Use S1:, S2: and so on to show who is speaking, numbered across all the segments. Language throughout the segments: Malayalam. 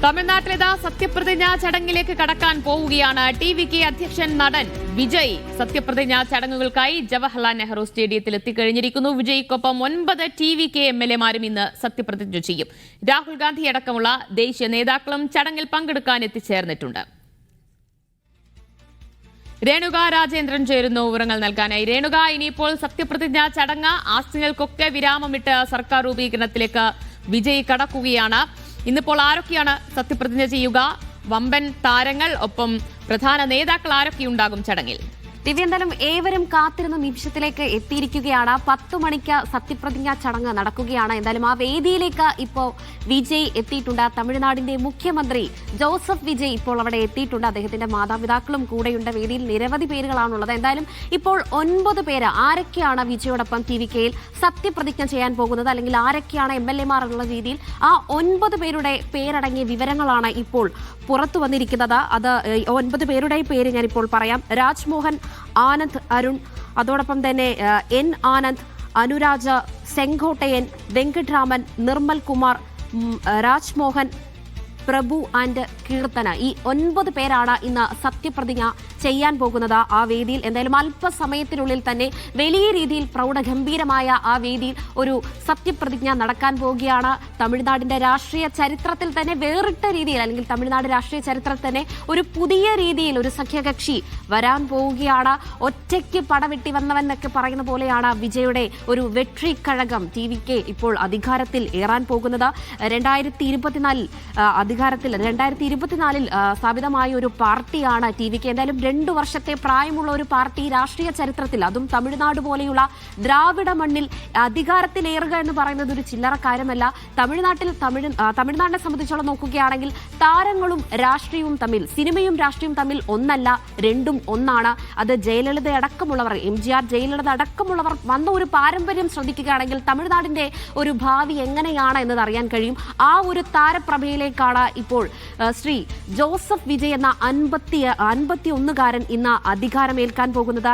S1: തമിഴ്നാട്ടിലേതാ സത്യപ്രതിജ്ഞാ ചടങ്ങിലേക്ക് കടക്കാൻ പോവുകയാണ്. ടിവികെ അധ്യക്ഷൻ നടൻ വിജയ് സത്യപ്രതിജ്ഞാ ചടങ്ങുകൾക്കായി ജവഹർലാൽ നെഹ്റു സ്റ്റേഡിയത്തിൽ എത്തിക്കഴിഞ്ഞിരിക്കുന്നു. വിജയ്ക്കൊപ്പം 9 ടിവികെ എംഎൽഎമാരും ഇന്ന് സത്യപ്രതിജ്ഞ ചെയ്യും. രാഹുൽ ഗാന്ധി അടക്കമുള്ള ദേശീയ നേതാക്കളും ചടങ്ങിൽ പങ്കെടുക്കാൻ എത്തിച്ചേർന്നിട്ടുണ്ട്. രേണുക രാജേന്ദ്രൻ ചേരുന്നു വിവരങ്ങൾ നൽകാനായി. രേണുക, ഇനിയിപ്പോൾ സത്യപ്രതിജ്ഞാ ചടങ്ങ് ആസ്തികൾക്കൊക്കെ വിരാമമിട്ട് സർക്കാർ രൂപീകരണത്തിലേക്ക് വിജയ് കടക്കുകയാണ്. ഇന്നിപ്പോൾ ആരൊക്കെയാണ് സത്യപ്രതിജ്ഞ ചെയ്യുക? വമ്പൻ താരങ്ങൾ, ഒപ്പം പ്രധാന നേതാക്കൾ ആരൊക്കെയുണ്ടാകും ചടങ്ങിൽ?
S2: ദിവ്യ, എന്തായാലും ഏവരും കാത്തിരുന്ന നിമിഷത്തിലേക്ക് എത്തിയിരിക്കുകയാണ്. 10 മണിക്ക് സത്യപ്രതിജ്ഞാ ചടങ്ങ് നടക്കുകയാണ്. എന്തായാലും ആ വേദിയിലേക്ക് ഇപ്പോൾ വിജയ് എത്തിയിട്ടുണ്ട്. തമിഴ്നാടിന്റെ മുഖ്യമന്ത്രി ജോസഫ് വിജയ് ഇപ്പോൾ അവിടെ എത്തിയിട്ടുണ്ട്. അദ്ദേഹത്തിന്റെ മാതാപിതാക്കളും കൂടെയുണ്ട്. വേദിയിൽ നിരവധി പേരുകളാണുള്ളത്. എന്തായാലും ഇപ്പോൾ 9 പേര് ആരൊക്കെയാണ് വിജയോടൊപ്പം ടിവികെയിൽ സത്യപ്രതിജ്ഞ ചെയ്യാൻ പോകുന്നത്, അല്ലെങ്കിൽ ആരൊക്കെയാണ് എംഎൽഎമാർ എന്നുള്ള രീതിയിൽ ആ 9 പേരുടെ പേരടങ്ങിയ വിവരങ്ങളാണ് ഇപ്പോൾ പുറത്തു വന്നിരിക്കുന്നത്. അത് 9 പേരുടെ പേര് ഞാനിപ്പോൾ പറയാം. രാജ്മോഹൻ, ആനന്ദ് അരുൺ, അതോടൊപ്പം തന്നെ എൻ ആനന്ദ്, അനുരാജ, സെങ്കോട്ടയൻ, വെങ്കട്രാമൻ, നിർമ്മൽ കുമാർ, രാജ്മോഹൻ, പ്രഭു ആൻഡ് കീർത്തന. ഈ 9 പേരാണ് ഇന്ന് സത്യപ്രതിജ്ഞ ചെയ്യാൻ പോകുന്നത് ആ വേദിയിൽ. എന്തായാലും അല്പസമയത്തിനുള്ളിൽ തന്നെ വലിയ രീതിയിൽ പ്രൗഢഗംഭീരമായ ആ വേദിയിൽ ഒരു സത്യപ്രതിജ്ഞ നടക്കാൻ പോവുകയാണ്. തമിഴ്നാടിന്റെ രാഷ്ട്രീയ ചരിത്രത്തിൽ തന്നെ വേറിട്ട രീതിയിൽ, അല്ലെങ്കിൽ തമിഴ്നാട് രാഷ്ട്രീയ ചരിത്രത്തിൽ തന്നെ ഒരു പുതിയ രീതിയിൽ ഒരു സഖ്യകക്ഷി വരാൻ പോവുകയാണ്. ഒറ്റയ്ക്ക് പടവെട്ടി വന്നവെന്നൊക്കെ പറയുന്ന പോലെയാണ് വിജയുടെ ഒരു വെട്രി കഴകം ടിവികെ ഇപ്പോൾ അധികാരത്തിൽ ഏറാൻ പോകുന്നത്. 2024 സ്ഥാപിതമായ ഒരു പാർട്ടിയാണ് ടിവികെ. എന്തായാലും 2 വർഷത്തെ പ്രായമുള്ള ഒരു പാർട്ടി രാഷ്ട്രീയ ചരിത്രത്തിൽ, അതും തമിഴ്നാട് പോലെയുള്ള ദ്രാവിഡ മണ്ണിൽ അധികാരത്തിലേറുക എന്ന് പറയുന്നത് ഒരു ചില്ലറ കാര്യമല്ല. തമിഴ്നാടിനെ സംബന്ധിച്ചോളം നോക്കുകയാണെങ്കിൽ താരങ്ങളും രാഷ്ട്രീയവും തമ്മിൽ, സിനിമയും രാഷ്ട്രീയവും തമ്മിൽ ഒന്നല്ല, രണ്ടും ഒന്നാണ്. അത് ജയലളിത അടക്കമുള്ളവർ, എംജിആർ, ജയലളിത അടക്കമുള്ളവർ വന്ന ഒരു പാരമ്പര്യം ശ്രദ്ധിക്കുകയാണെങ്കിൽ തമിഴ്നാടിന്റെ ഒരു ഭാവി എങ്ങനെയാണ് എന്നത് അറിയാൻ കഴിയും. ആ ഒരു താരപ്രഭയിലേക്കാണ് ഇപ്പോൾ ശ്രീ ജോസഫ് വിജയ് എന്ന 51കാരൻ ഇന്ന് അധികാരമേൽക്കാൻ പോകുന്നത്.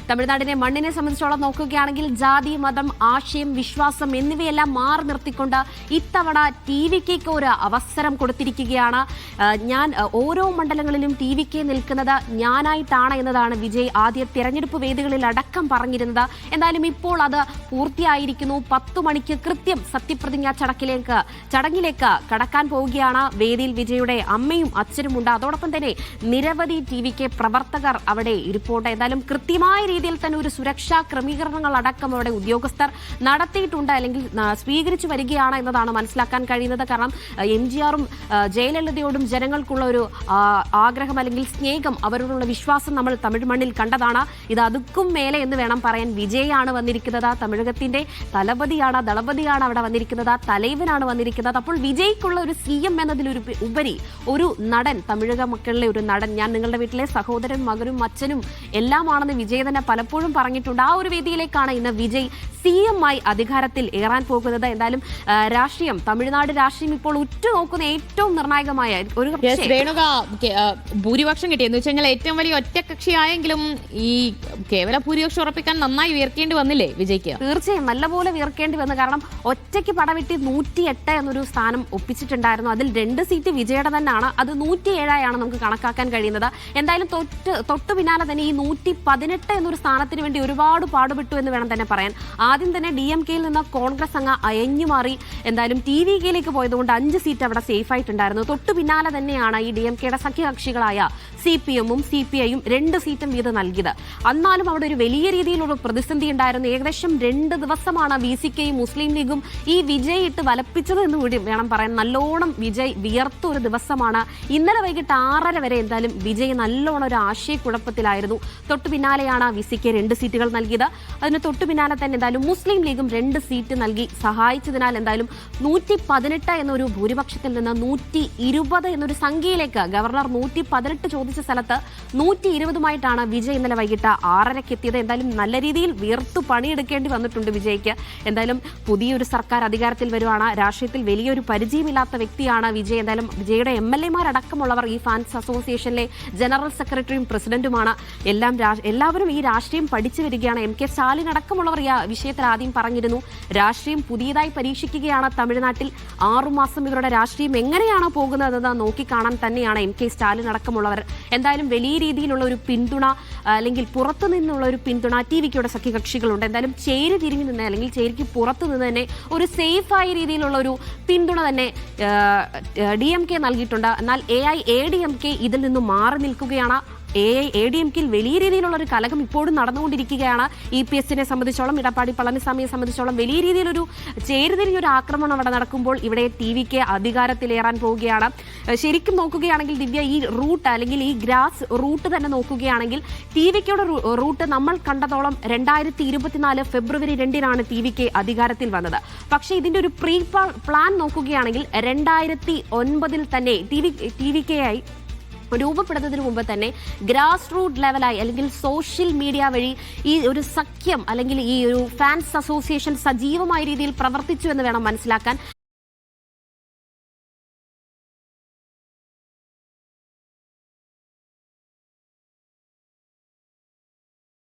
S2: തമിഴ്നാടിന്റെ മണ്ണിനെ സംബന്ധിച്ചോളം നോക്കുകയാണെങ്കിൽ ജാതി, മതം, ആശയം, വിശ്വാസം എന്നിവയെല്ലാം മാറി നിർത്തിക്കൊണ്ട് ഇത്തവണ ടിവികെക്ക് ഒരു അവസരം കൊടുത്തിരിക്കുകയാണ്. ഞാൻ ഓരോ മണ്ഡലങ്ങളിലും ടിവികെ നിൽക്കുന്നത് ഞാനായിട്ടാണ് എന്നതാണ് വിജയ് ആദ്യ തെരഞ്ഞെടുപ്പ് വേദികളിൽ അടക്കം പറഞ്ഞിരുന്നത്. എന്തായാലും ഇപ്പോൾ അത് പൂർത്തിയായിരിക്കുന്നു. 10 മണിക്ക് കൃത്യം സത്യപ്രതിജ്ഞാ ചടങ്ങിലേക്ക് കടക്കാൻ പോവുകയാണ്. വേദിയിൽ വിജയുടെ അമ്മയും അച്ഛനുമുണ്ട്. അതോടൊപ്പം തന്നെ നിരവധി ടിവികെ പ്രവർത്തകർ അവിടെ ഇരിപ്പുണ്ട്. എന്തായാലും കൃത്യമായ രീതിയിൽ തന്നെ ഒരു സുരക്ഷാ ക്രമീകരണങ്ങൾ അടക്കം അവിടെ ഉദ്യോഗസ്ഥർ നടത്തിയിട്ടുണ്ട്, അല്ലെങ്കിൽ സ്വീകരിച്ചു വരികയാണ് എന്നതാണ് മനസ്സിലാക്കാൻ കഴിയുന്നത്. കാരണം എംജിആറും ജയലളിതയോടും ജനങ്ങൾക്കുള്ള ഒരു ആഗ്രഹം, അല്ലെങ്കിൽ സ്നേഹം, അവരോടുള്ള വിശ്വാസം നമ്മൾ തമിഴ് മണ്ണിൽ കണ്ടതാണ്. ഇത് അതുക്കും മേലെ എന്ന് വേണം പറയാൻ. വിജയാണ് വന്നിരിക്കുന്നത്. തമിഴകത്തിന്റെ തലപതിയാണ്, ദളപതിയാണ് അവിടെ വന്നിരിക്കുന്നത്, തലൈവനാണ് വന്നിരിക്കുന്നത്. അപ്പോൾ വിജയ്ക്കുള്ള ഒരു CM എന്നതിലൊരു ഉപരി ഒരു നടൻ, തമിഴക മക്കളിലെ ഒരു നടൻ, ഞാൻ നിങ്ങളുടെ വീട്ടിലെ സഹോദരൻ, മകനും അച്ഛനും എല്ലാമാണെന്ന് വിജയ് തന്നെ പലപ്പോഴും പറഞ്ഞിട്ടുണ്ട്. ആ ഒരു വേദിയിലേക്കാണ് ഇന്ന് വിജയ് CM ആയി അധികാരത്തിൽ ഏറാൻ പോകുന്നത്. എന്തായാലും തമിഴ്നാട് രാഷ്ട്രീയം ഇപ്പോൾ ഉറ്റുനോക്കുന്ന ഏറ്റവും നിർണായകമായ ഒരു
S1: രേണുക ഭൂരിപക്ഷം കിട്ടിയെന്ന് വെച്ചാൽ ഏറ്റവും വലിയ ഒറ്റകക്ഷിയായെങ്കിലും ഈ കേവല ഭൂരിപക്ഷം ഉറപ്പിക്കാൻ നന്നായി ഉയർക്കേണ്ടി വന്നില്ലേ വിജയ്ക്ക്?
S2: തീർച്ചയായും നല്ലപോലെ ഉയർക്കേണ്ടി വന്നു. കാരണം ഒറ്റയ്ക്ക് പടവെട്ടി 108 എന്നൊരു സ്ഥാനം ഒപ്പിച്ചിട്ടുണ്ടായിരുന്നു. അതിൽ 2 സീറ്റ് വിജയുടെ തന്നെയാണ്. അത് 107 നമുക്ക് കണക്കാക്കാൻ കഴിയുന്നത്. എന്തായാലും തൊട്ടു പിന്നാലെ തന്നെ ഈ 118 എന്നൊരു സ്ഥാനത്തിന് വേണ്ടി ഒരുപാട് പാടുപെട്ടു എന്ന് വേണം തന്നെ പറയാൻ. ആദ്യം തന്നെ DMKയിൽ നിന്ന് കോൺഗ്രസ് അങ്ങ് അയഞ്ഞുമാറി എന്തായാലും ടിവികെയിലേക്ക് പോയതുകൊണ്ട് 5 സീറ്റ് അവിടെ സേഫ് ആയിട്ടുണ്ടായിരുന്നു. തൊട്ടു പിന്നാലെ തന്നെയാണ് ഈ DMKയുടെ സഖ്യകക്ഷികളായ CPM-ഉം CPI-യും 2 സീറ്റും വീതം നൽകിയത്. എന്നാലും അവിടെ ഒരു വലിയ രീതിയിലുള്ള പ്രതിസന്ധി ഉണ്ടായിരുന്നു. ഏകദേശം 2 ദിവസമാണ് VCKയും മുസ്ലിം ലീഗും ഈ വിജയ് ഇട്ട് വലപ്പിച്ചത് എന്ന് കൂടി വേണം പറയാൻ. നല്ലോണം വിജയ് വിയർത്ത ഒരു ദിവസമാണ്. ഇന്നലെ വൈകിട്ട് 6:30 വരെ എന്തായാലും വിജയ് നല്ലോണം ഒരു ആശയക്കുഴപ്പത്തിലായിരുന്നു. തൊട്ടു പിന്നാലെയാണ് VCK 2 സീറ്റുകൾ നൽകിയത്. അതിന് തൊട്ടു പിന്നാലെ തന്നെ എന്തായാലും മുസ്ലിം ലീഗും 2 സീറ്റ് നൽകി സഹായിച്ചതിനാൽ എന്തായാലും 118 എന്നൊരു ഭൂരിപക്ഷത്തിൽ നിന്ന് 120 എന്നൊരു സംഖ്യയിലേക്ക്, ഗവർണർ 118 ചോദിച്ച സ്ഥലത്ത് 120 വിജയ് ഇന്നലെ വൈകിട്ട് 6:30 എത്തിയത്. എന്തായാലും നല്ല രീതിയിൽ വീർത്തു പണിയെടുക്കേണ്ടി വന്നിട്ടുണ്ട് വിജയ്ക്ക്. എന്തായാലും പുതിയൊരു സർക്കാർ അധികാരത്തിൽ വരുവാണ്. രാഷ്ട്രീയത്തിൽ വലിയൊരു പരിചയമില്ലാത്ത വ്യക്തിയാണ് വിജയ്. എന്തായാലും വിജയുടെ MLA മാരടക്കമുള്ളവർ ഈ ഫാൻസ് അസോസിയേഷനിലെ ജനറൽ സെക്രട്ടറിയും പ്രസിഡന്റുമാണ്. എല്ലാ എല്ലാവരും ഈ രാഷ്ട്രീയം പഠിച്ചു വരികയാണ്. MK സ്റ്റാലിൻ അടക്കമുള്ളവർ ഈ വിഷയത്തിൽ ആദ്യം പറഞ്ഞിരുന്നു. രാഷ്ട്രീയം പുതിയതായി പരീക്ഷിക്കുകയാണ് തമിഴ്നാട്ടിൽ. 6 മാസം ഇവരുടെ രാഷ്ട്രീയം എങ്ങനെയാണ് പോകുന്നതെന്ന് നോക്കിക്കാണാൻ തന്നെയാണ് MK സ്റ്റാലിൻ അടക്കമുള്ളവർ. എന്തായാലും വലിയ രീതിയിലുള്ള ഒരു പിന്തുണ അല്ലെങ്കിൽ പുറത്തു നിന്നുള്ള ഒരു പിന്തുണ TVKയുടെ സഖ്യകക്ഷികളുണ്ട്. എന്തായാലും ചേരി തിരിഞ്ഞു നിന്ന് അല്ലെങ്കിൽ ചേരിക്ക് പുറത്തു നിന്ന് തന്നെ ഒരു സേഫായ രീതിയിലുള്ള ഒരു പിന്തുണ തന്നെ DMK നൽകിയിട്ടുണ്ട്. എന്നാൽ AIADMK ഇതിൽ നിന്നും മാറി നിൽക്കുകയാണ്. AIADMKയിൽ വലിയ രീതിയിലുള്ള ഒരു കലകം ഇപ്പോഴും നടന്നുകൊണ്ടിരിക്കുകയാണ്. EPSനെ സംബന്ധിച്ചോളം, ഇടപ്പാടി പളനിസ്വാമിയെ സംബന്ധിച്ചോളം വലിയ രീതിയിലൊരു ചേരിതിരിഞ്ഞൊരു ആക്രമണം അവിടെ നടക്കുമ്പോൾ ഇവിടെ TVK അധികാരത്തിലേറാൻ പോവുകയാണ്. ശരിക്കും നോക്കുകയാണെങ്കിൽ ദിവ്യ, ഈ റൂട്ട് അല്ലെങ്കിൽ ഈ ഗ്രാസ് റൂട്ട് തന്നെ നോക്കുകയാണെങ്കിൽ TVKയുടെ റൂട്ട് നമ്മൾ കണ്ടതോളം 2024 ഫെബ്രുവരി 2-നാണ് TVK അധികാരത്തിൽ വന്നത്. പക്ഷേ ഇതിന്റെ ഒരു പ്രീ പ്ലാൻ നോക്കുകയാണെങ്കിൽ 2009 തന്നെ TVK ആയി രൂപപ്പെടുന്നതിന് മുമ്പ് തന്നെ ഗ്രാസ് റൂട്ട് ലെവലായി അല്ലെങ്കിൽ സോഷ്യൽ മീഡിയ വഴി ഈ ഒരു സഖ്യം അല്ലെങ്കിൽ ഈ ഒരു ഫാൻസ് അസോസിയേഷൻ സജീവമായ രീതിയിൽ പ്രവർത്തിച്ചു എന്ന് വേണം മനസ്സിലാക്കാൻ.